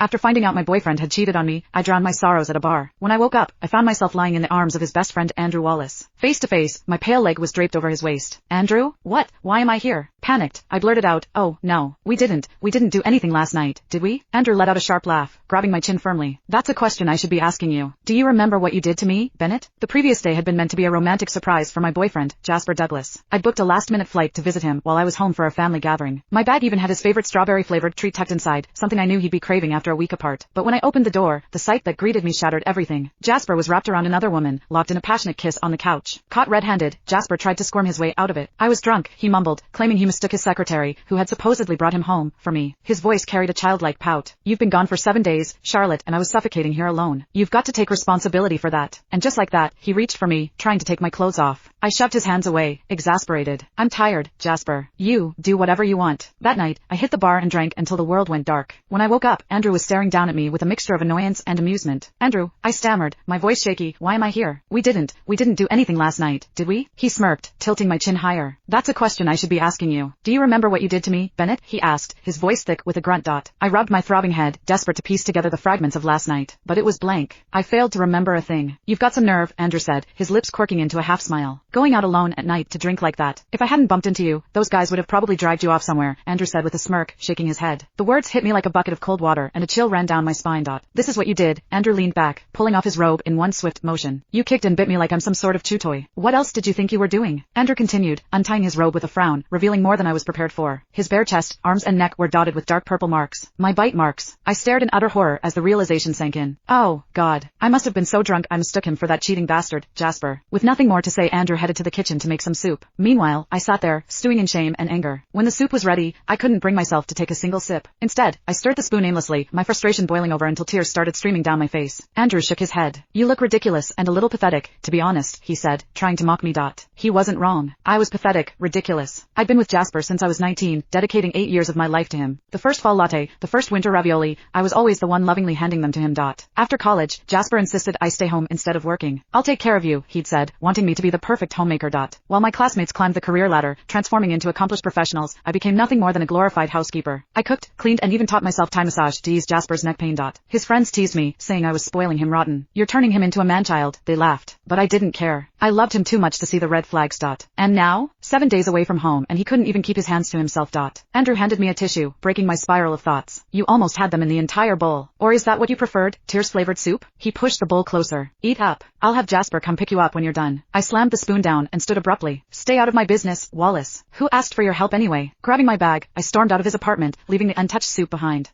After finding out my boyfriend had cheated on me, I drowned my sorrows at a bar. When I woke up, I found myself lying in the arms of his best friend Andrew Wallace. Face to face, my pale leg was draped over his waist. Andrew? What? Why am I here? Panicked, I blurted out, oh, no, we didn't do anything last night, did we? Andrew let out a sharp laugh, grabbing my chin firmly. That's a question I should be asking you. Do you remember what you did to me, Bennett? The previous day had been meant to be a romantic surprise for my boyfriend, Jasper Douglas. I'd booked a last-minute flight to visit him while I was home for a family gathering. My bag even had his favorite strawberry-flavored treat tucked inside, something I knew he'd be craving after a week apart. But when I opened the door, the sight that greeted me shattered everything. Jasper was wrapped around another woman, locked in a passionate kiss on the couch. Caught red-handed, Jasper tried to squirm his way out of it. I was drunk, he mumbled, claiming he mistook his secretary, who had supposedly brought him home, for me. His voice carried a childlike pout. You've been gone for 7 days, Charlotte, and I was suffocating here alone. You've got to take responsibility for that. And just like that, he reached for me, trying to take my clothes off. I shoved his hands away, exasperated. I'm tired, Jasper. You, do whatever you want. That night, I hit the bar and drank until the world went dark. When I woke up, Andrew was staring down at me with a mixture of annoyance and amusement. Andrew, I stammered, my voice shaky, why am I here? We didn't do anything last night, did we? He smirked, tilting my chin higher. That's a question I should be asking you. Do you remember what you did to me, Bennett? He asked, his voice thick with a grunt. I rubbed my throbbing head, desperate to piece together the fragments of last night. But it was blank. I failed to remember a thing. You've got some nerve, Andrew said, his lips quirking into a half smile. Going out alone at night to drink like that. If I hadn't bumped into you, those guys would have probably dragged you off somewhere, Andrew said with a smirk, shaking his head. The words hit me like a bucket of cold water, and a chill ran down my spine. This is what you did. Andrew leaned back, pulling off his robe in one swift motion. You kicked and bit me like I'm some sort of chew toy. What else did you think you were doing? Andrew continued, untying his robe with a frown, revealing more than I was prepared for. His bare chest, arms and neck were dotted with dark purple marks. My bite marks. I stared in utter horror as the realization sank in. Oh, God. I must have been so drunk I mistook him for that cheating bastard, Jasper. With nothing more to say, Andrew headed to the kitchen to make some soup. Meanwhile, I sat there, stewing in shame and anger. When the soup was ready, I couldn't bring myself to take a single sip. Instead, I stirred the spoon aimlessly, my frustration boiling over until tears started streaming down my face. Andrew shook his head. You look ridiculous and a little pathetic, to be honest, he said, trying to mock me. He wasn't wrong. I was pathetic, ridiculous. I'd been with Jasper since I was 19, dedicating 8 years of my life to him. The first fall latte, the first winter ravioli, I was always the one lovingly handing them to him. After college, Jasper insisted I stay home instead of working. I'll take care of you, he'd said, wanting me to be the perfect homemaker. While my classmates climbed the career ladder, transforming into accomplished professionals, I became nothing more than a glorified housekeeper. I cooked, cleaned and even taught myself Thai massage to ease Jasper's neck pain. His friends teased me, saying I was spoiling him rotten. You're turning him into a man-child, they laughed. But I didn't care. I loved him too much to see the red flags. And now? 7 days away from home and he couldn't even keep his hands to himself. Andrew handed me a tissue, breaking my spiral of thoughts. You almost had them in the entire bowl. Or is that what you preferred, tears-flavored soup? He pushed the bowl closer. Eat up. I'll have Jasper come pick you up when you're done. I slammed the spoon down and stood abruptly. Stay out of my business, Wallace. Who asked for your help anyway? Grabbing my bag, I stormed out of his apartment, leaving the untouched soup behind.